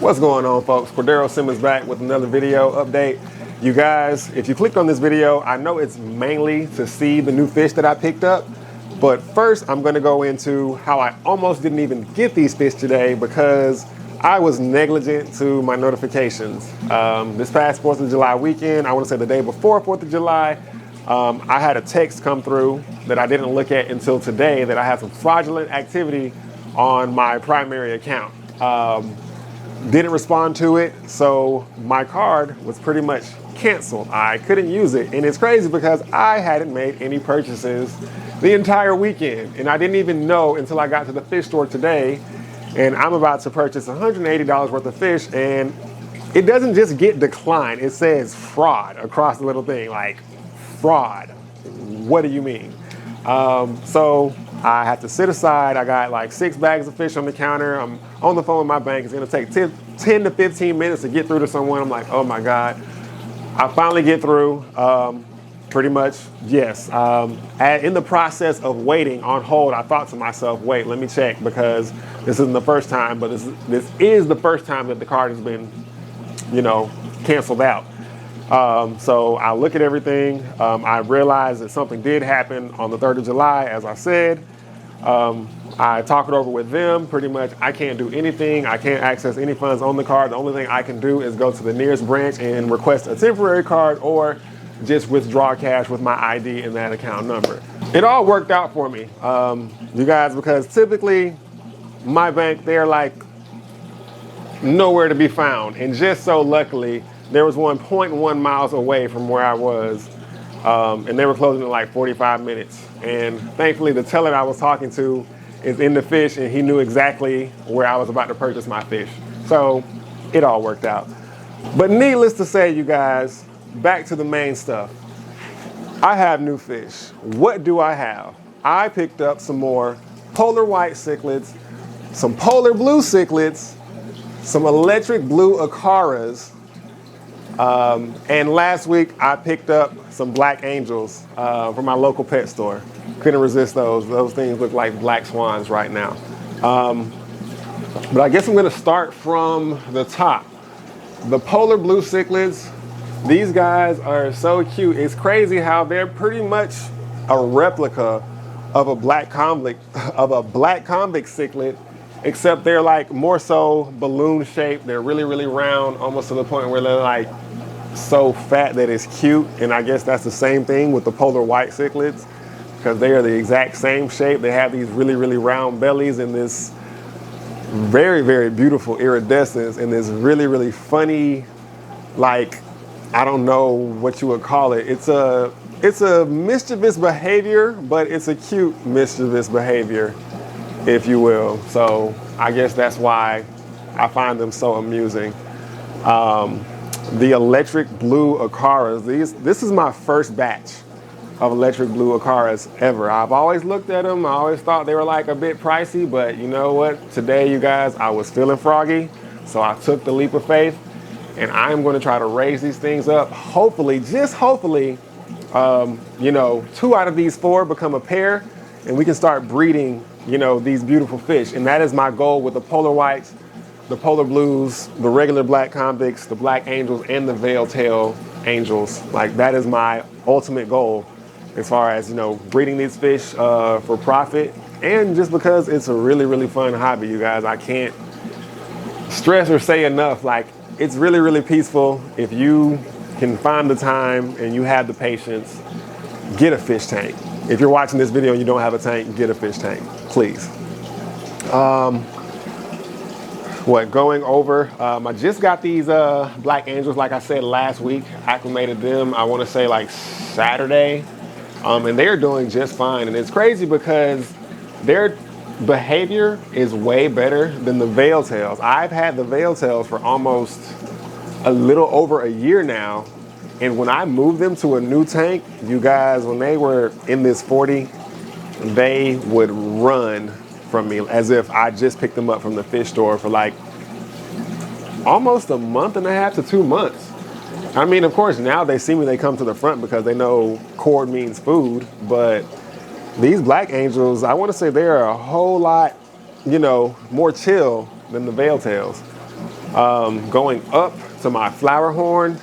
What's going on, folks? Cordero Simmons back with another video update. You guys, if you clicked on this video, I know it's mainly to see the new fish that I picked up, but first I'm going to go into how I almost didn't even get these fish today because I was negligent to my notifications. This past 4th of July weekend, I want to say the day before 4th of July, I had a text come through that I didn't look at until today that I had some fraudulent activity on my primary account. Didn't respond to it, so my card was pretty much canceled. I couldn't use it, and it's crazy because I hadn't made any purchases the entire weekend, and I didn't even know until I got to the fish store today, and I'm about to purchase $180 worth of fish, and it doesn't just get declined, it says fraud across the little thing, like fraud. What do you mean? So I had to sit aside. I got like 6 bags of fish on the counter. I'm on the phone with my bank. It's gonna take 10 to 15 minutes to get through to someone. I'm like, oh my God. I finally get through, pretty much, yes. In the process of waiting on hold, I thought to myself, wait, let me check, because this isn't the first time, but this is the first time that the card has been, canceled out. So I look at everything. I realized that something did happen on the 3rd of July, as I said. I talk it over with them. Pretty much, I can't do anything. I can't access any funds on the card. The only thing I can do is go to the nearest branch and request a temporary card or just withdraw cash with my ID and that account number. It all worked out for me, you guys, because typically my bank, they're like nowhere to be found. And just so luckily, there was one 0.1 miles away from where I was, and they were closing in like 45 minutes. And thankfully, the teller I was talking to is in the fish, and he knew exactly where I was about to purchase my fish. So it all worked out. But needless to say, you guys, back to the main stuff. I have new fish. What do I have? I picked up some more polar white cichlids, some polar blue cichlids, some electric blue acaras, and last week I picked up some black angels from my local pet store. Couldn't resist those. Those things look like black swans right now. But I guess I'm gonna start from the top. The polar blue cichlids, these guys are so cute. It's crazy how they're pretty much a replica of a black convict cichlid, except they're like more so balloon shaped. They're really, really round, almost to the point where they're like so fat that it's cute. And I guess that's the same thing with the polar white cichlids, because they are the exact same shape. They have these really, really round bellies and this very, very beautiful iridescence and this really, really funny, like, I don't know what you would call it. It's a mischievous behavior, but it's a cute mischievous behavior, if you will. So I guess that's why I find them so amusing. The electric blue acaras, this is my first batch of electric blue acaras ever. I've always looked at them. I always thought they were like a bit pricey, but you know what? Today, you guys, I was feeling froggy, so I took the leap of faith, and I'm going to try to raise these things up. Hopefully, just hopefully, 2 out of these 4 become a pair, and we can start breeding, these beautiful fish. And that is my goal with the polar whites, the polar blues, the regular black convicts, the black angels, and the veil tail angels. Like, that is my ultimate goal as far as, breeding these fish for profit, and just because it's a really, really fun hobby, you guys. I can't stress or say enough, like, it's really, really peaceful. If you can find the time and you have the patience, get a fish tank. If you're watching this video and you don't have a tank, get a fish tank, please. Going over, I just got these black angels, like I said last week, acclimated them, I want to say like Saturday, and they're doing just fine. And it's crazy because their behavior is way better than the veil tails. I've had the veil tails for almost a little over a year now, and when I moved them to a new tank, you guys, when they were in this 40, they would run from me as if I just picked them up from the fish store for like almost a month and a half to 2 months. I mean, of course, now they see me, they come to the front because they know cord means food, but these black angels, I want to say they're a whole lot, more chill than the veil tails. Going up to my flower horn,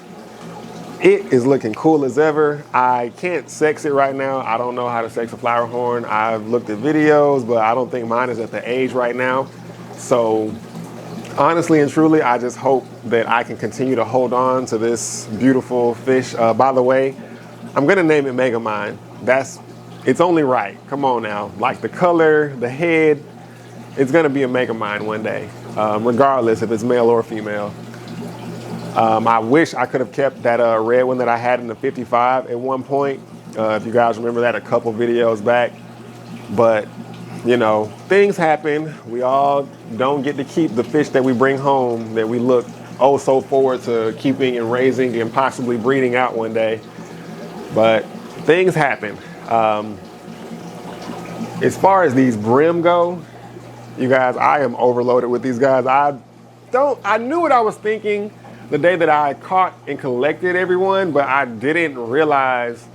it is looking cool as ever. I can't sex it right now. I don't know how to sex a flower horn. I've looked at videos, but I don't think mine is at the age right now. So honestly and truly, I just hope that I can continue to hold on to this beautiful fish. By the way, I'm gonna name it Megamind. It's only right. Come on now. Like the color, the head, it's gonna be a Megamind one day, regardless if it's male or female. I wish I could have kept that red one that I had in the 55 at one point. If you guys remember that a couple videos back. But, you know, things happen. We all don't get to keep the fish that we bring home that we look oh so forward to keeping and raising and possibly breeding out one day. But things happen. As far as these brim go, you guys, I am overloaded with these guys. I knew what I was thinking the day that I caught and collected everyone, but I didn't realize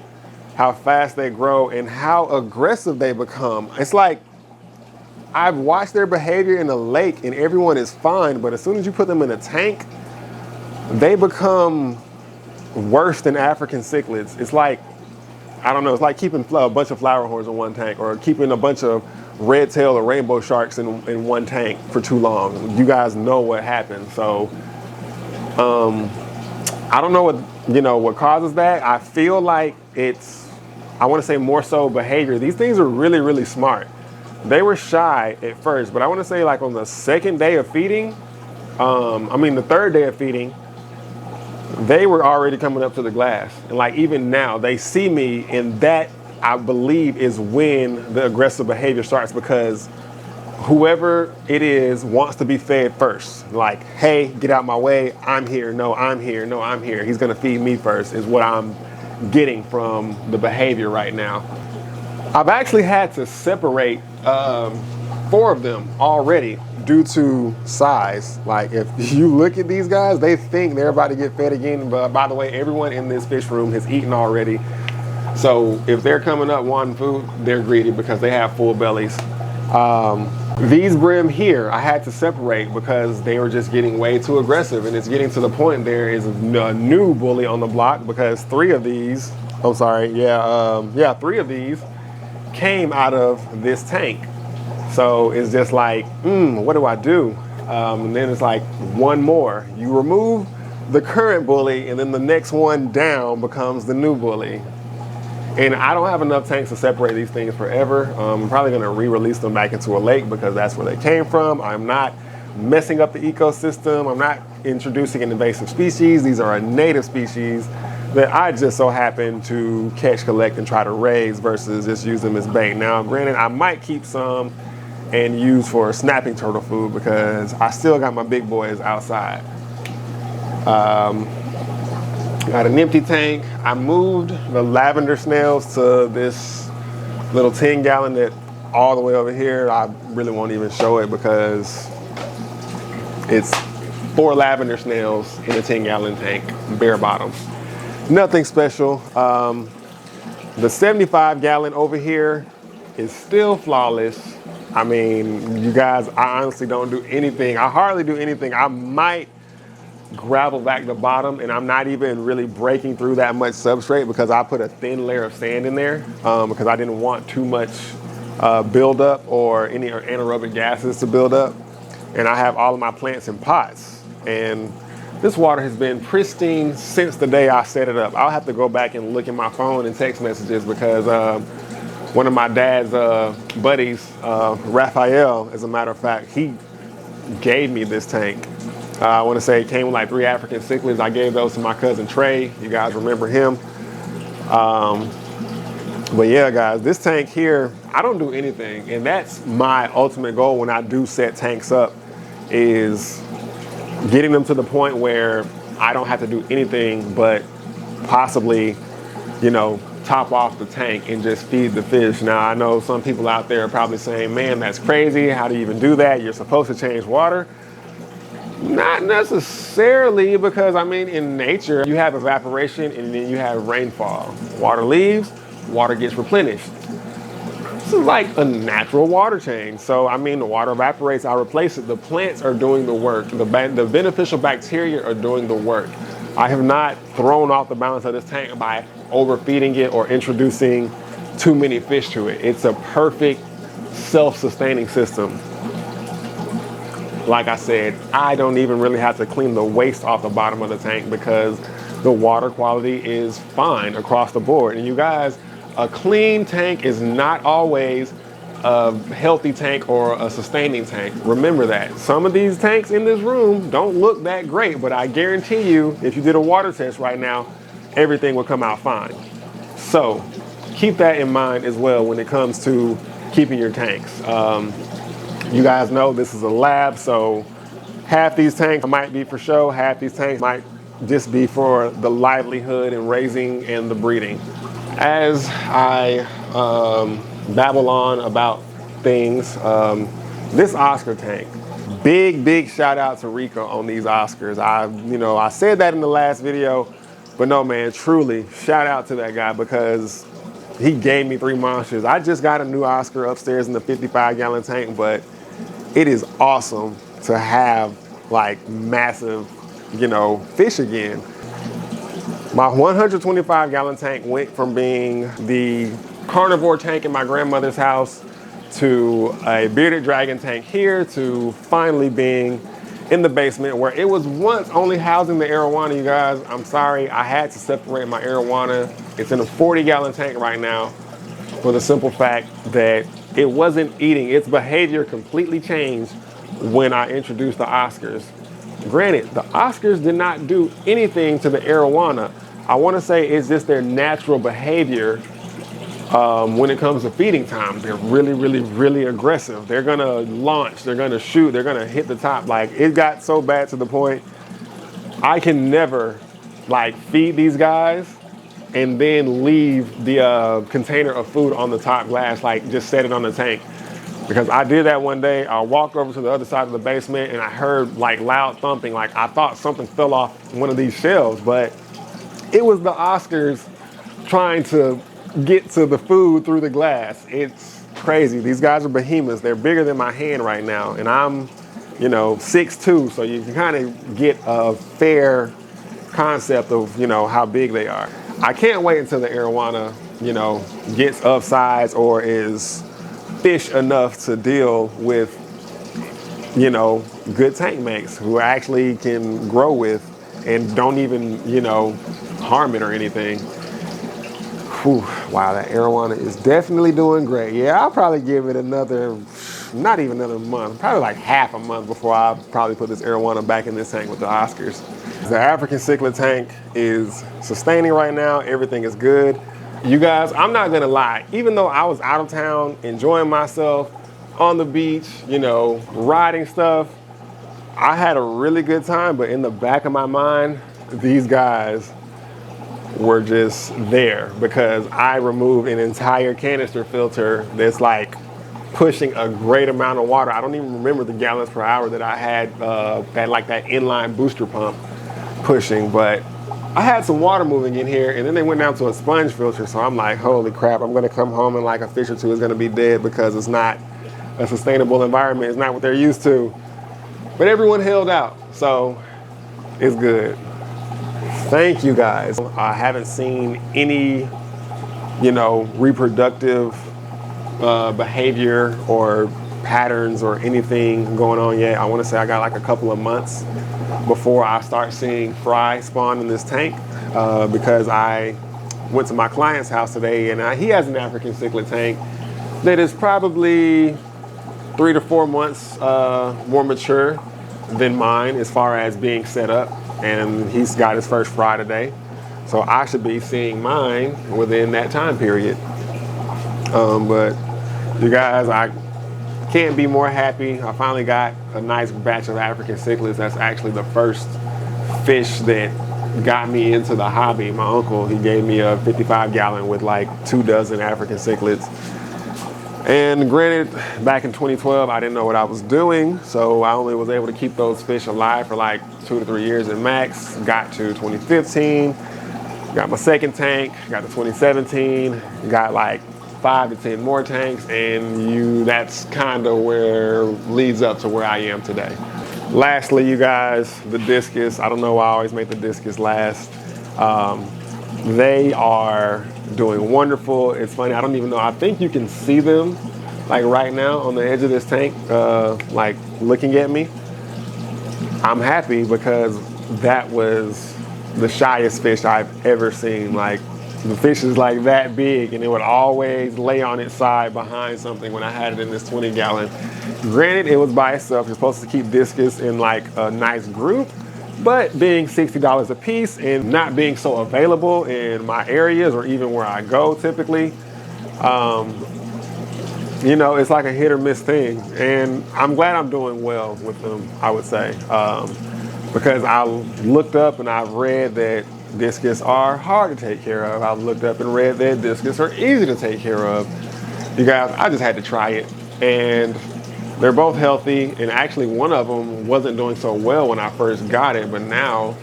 how fast they grow and how aggressive they become. It's like I've watched their behavior in the lake and everyone is fine, but as soon as you put them in a tank, they become worse than African cichlids. It's like, I don't know, it's like keeping a bunch of flower horns in one tank or keeping a bunch of red tail or rainbow sharks in one tank for too long. You guys know what happens. So I don't know what causes that. I feel like I want to say more so behavior. These things are really, really smart. They were shy at first, but I want to say like on the second day of feeding, the third day of feeding, they were already coming up to the glass. And like even now, they see me, and that I believe is when the aggressive behavior starts, because whoever it is wants to be fed first. Like, hey, get out my way. I'm here. No, I'm here. No, I'm here. He's going to feed me first is what I'm getting from the behavior right now. I've actually had to separate 4 of them already due to size. Like if you look at these guys, they think they're about to get fed again. But by the way, everyone in this fish room has eaten already. So if they're coming up wanting food, they're greedy because they have full bellies. These brim here, I had to separate because they were just getting way too aggressive, and it's getting to the point there is a new bully on the block because 3 of these, 3 of these came out of this tank. So it's just like, what do I do? And then it's like one more. You remove the current bully, and then the next one down becomes the new bully. And I don't have enough tanks to separate these things forever. I'm probably gonna re-release them back into a lake because that's where they came from. I'm not messing up the ecosystem. I'm not introducing an invasive species. These are a native species that I just so happen to catch, collect, and try to raise versus just use them as bait. Now, granted, I might keep some and use for snapping turtle food because I still got my big boys outside. Got an empty tank. I moved the lavender snails to this little 10-gallon that all the way over here. I really won't even show it because it's 4 lavender snails in a 10-gallon tank, bare bottom. Nothing special. The 75-gallon over here is still flawless. I mean, you guys, I honestly don't do anything. I hardly do anything. I might gravel back the bottom, and I'm not even really breaking through that much substrate because I put a thin layer of sand in there because I didn't want too much buildup or any anaerobic gases to build up. And I have all of my plants in pots, and this water has been pristine since the day I set it up. I'll have to go back and look at my phone and text messages because one of my dad's buddies, Raphael, as a matter of fact, he gave me this tank. I want to say it came with like 3 African cichlids. I gave those to my cousin Trey. You guys remember him. But yeah, guys, this tank here, I don't do anything. And that's my ultimate goal when I do set tanks up, is getting them to the point where I don't have to do anything but possibly, top off the tank and just feed the fish. Now, I know some people out there are probably saying, man, that's crazy. How do you even do that? You're supposed to change water. Not necessarily, because in nature, you have evaporation and then you have rainfall. Water leaves, water gets replenished. It's is like a natural water change. So, I mean, the water evaporates, I replace it. The plants are doing the work. The beneficial bacteria are doing the work. I have not thrown off the balance of this tank by overfeeding it or introducing too many fish to it. It's a perfect self-sustaining system. Like I said, I don't even really have to clean the waste off the bottom of the tank because the water quality is fine across the board. And you guys, a clean tank is not always a healthy tank or a sustaining tank. Remember that. Some of these tanks in this room don't look that great, but I guarantee you, if you did a water test right now, everything will come out fine. So keep that in mind as well when it comes to keeping your tanks. You guys know this is a lab, so half these tanks might be for show, half these tanks might just be for the livelihood and raising and the breeding. As I babble on about things, this Oscar tank, big shout out to Rico on these Oscars. I said that in the last video, but no man, truly shout out to that guy because he gave me 3 monsters. I just got a new Oscar upstairs in the 55-gallon tank, but it is awesome to have like massive, fish again. My 125-gallon tank went from being the carnivore tank in my grandmother's house to a bearded dragon tank here to finally being in the basement where it was once only housing the arowana, you guys. I'm sorry, I had to separate my arowana. It's in a 40-gallon tank right now for the simple fact that it wasn't eating. Its behavior completely changed when I introduced the Oscars. Granted, the Oscars did not do anything to the arowana. I want to say it's just their natural behavior when it comes to feeding time. They're really aggressive. They're gonna launch, they're gonna shoot, they're gonna hit the top. Like, it got so bad to the point I can never like feed these guys and then leave the container of food on the top glass, like just set it on the tank. Because I did that one day. I walked over to the other side of the basement and I heard like loud thumping. Like I thought something fell off one of these shelves, but it was the Oscars trying to get to the food through the glass. It's crazy. These guys are behemoths. They're bigger than my hand right now. And I'm, 6'2", so you can kind of get a fair concept of, how big they are. I can't wait until the arowana, gets of size or is fish enough to deal with, good tank mates who actually can grow with and don't even, harm it or anything. Whew, wow, that arowana is definitely doing great. Yeah, I'll probably give it another, not even another month, probably like half a month before I probably put this arowana back in this tank with the Oscars. The African cichlid tank is sustaining right now. Everything is good. You guys, I'm not gonna lie. Even though I was out of town, enjoying myself on the beach, riding stuff, I had a really good time, but in the back of my mind, these guys were just there because I removed an entire canister filter that's like pushing a great amount of water. I don't even remember the gallons per hour that I had, like that inline booster pump pushing, but I had some water moving in here and then they went down to a sponge filter. So I'm like, holy crap, I'm gonna come home and like a fish or two is gonna be dead because it's not a sustainable environment. It's not what they're used to. But everyone held out, so it's good. Thank you guys. I haven't seen any, reproductive behavior or patterns or anything going on yet. I want to say I got like a couple of months before I start seeing fry spawn in this tank because I went to my client's house today and he has an African cichlid tank that is probably 3 to 4 months more mature than mine as far as being set up, and he's got his first fry today. So I should be seeing mine within that time period. But you guys, I can't be more happy. I finally got a nice batch of African cichlids. That's actually the first fish that got me into the hobby. My uncle, he gave me a 55-gallon with like 24 African cichlids. And granted, back in 2012, I didn't know what I was doing, so I only was able to keep those fish alive for like 2 to 3 years at max. Got to 2015, got my second tank, got to 2017, got like 5 to 10 more tanks, and that's kind of where leads up to where I am today. Lastly, you guys, the discus. I don't know why I always make the discus last. They are doing wonderful. It's funny, I don't even know, I think you can see them like right now on the edge of this tank, like looking at me. I'm happy because that was the shyest fish I've ever seen. Like, the fish is like that big, and it would always lay on its side behind something when I had it in this 20-gallon. Granted, it was by itself. You're supposed to keep discus in like a nice group, but being $60 a piece and not being so available in my areas or even where I go typically, you know, it's like a hit or miss thing. And I'm glad I'm doing well with them, I would say, because I looked up and I've read that discus are hard to take care of. I've looked up and read that discus are easy to take care of. You guys, I just had to try it, and they're both healthy. And actually, one of them wasn't doing so well when I first got it, but now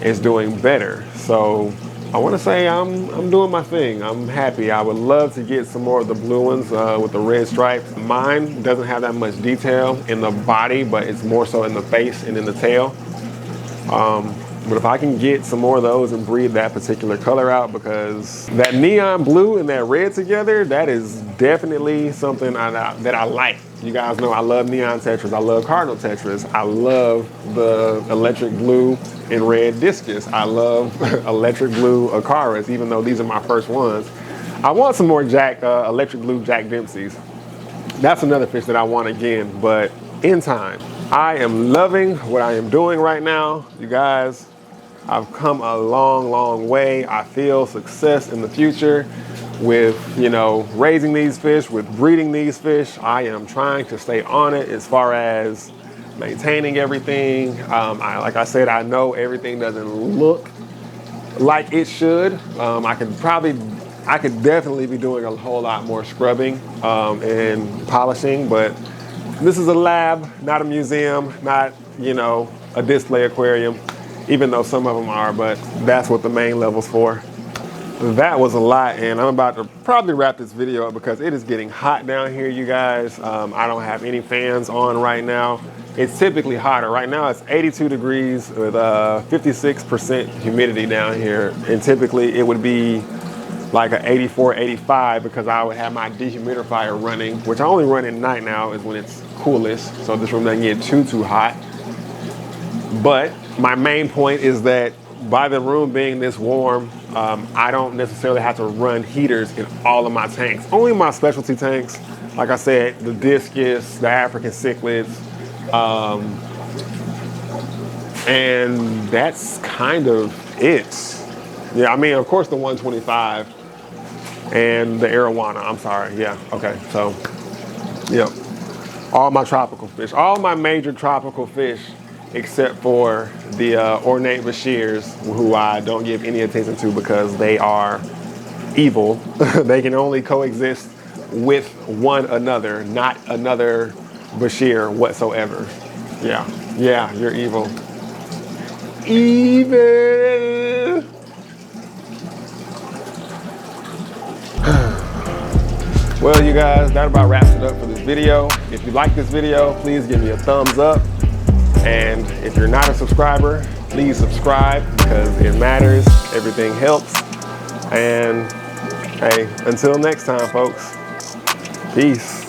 it's doing better. So I want to say I'm doing my thing. I'm happy. I would love to get some more of the blue ones with the red stripes. Mine doesn't have that much detail in the body, but it's more so in the face and in the tail. But if I can get some more of those and breed that particular color out, because that neon blue and that red together, that is definitely something that I like. You guys know I love neon tetras. I love cardinal tetras. I love the electric blue and red discus. I love electric blue acaras, even though these are my first ones. I want some more electric blue Jack Dempsey's. That's another fish that I want again, but in time. I am loving what I am doing right now. You guys, I've come a long, long way. I feel success in the future with, you know, raising these fish, with breeding these fish. I am trying to stay on it as far as maintaining everything. Like I said, I know everything doesn't look like it should. I could definitely be doing a whole lot more scrubbing and polishing, but this is a lab, not a museum, not, you know, a display aquarium, even though some of them are, but that's what the main level's for. That was a lot, and I'm about to probably wrap this video up because it is getting hot down here, you guys. I don't have any fans on right now. It's typically hotter. Right now it's 82 degrees with 56% humidity down here, and typically it would be like an 84, 85 because I would have my dehumidifier running, which I only run at night now is when it's coolest, so this room doesn't get too hot. But my main point is that by the room being this warm, I don't necessarily have to run heaters in all of my tanks. Only my specialty tanks, like I said, the discus, the African cichlids, and that's kind of it. Yeah, I mean, of course the 125 and the arowana, I'm sorry, yeah, okay, so, yep. All my tropical fish, all my major tropical fish, except for the ornate bashirs, who I don't give any attention to because they are evil. They can only coexist with one another, not another bashir whatsoever. Yeah, you're evil. Evil! Well, you guys, that about wraps it up for this video. If you like this video, please give me a thumbs up. And if you're not a subscriber, please subscribe because it matters. Everything helps. And hey, until next time, folks, peace.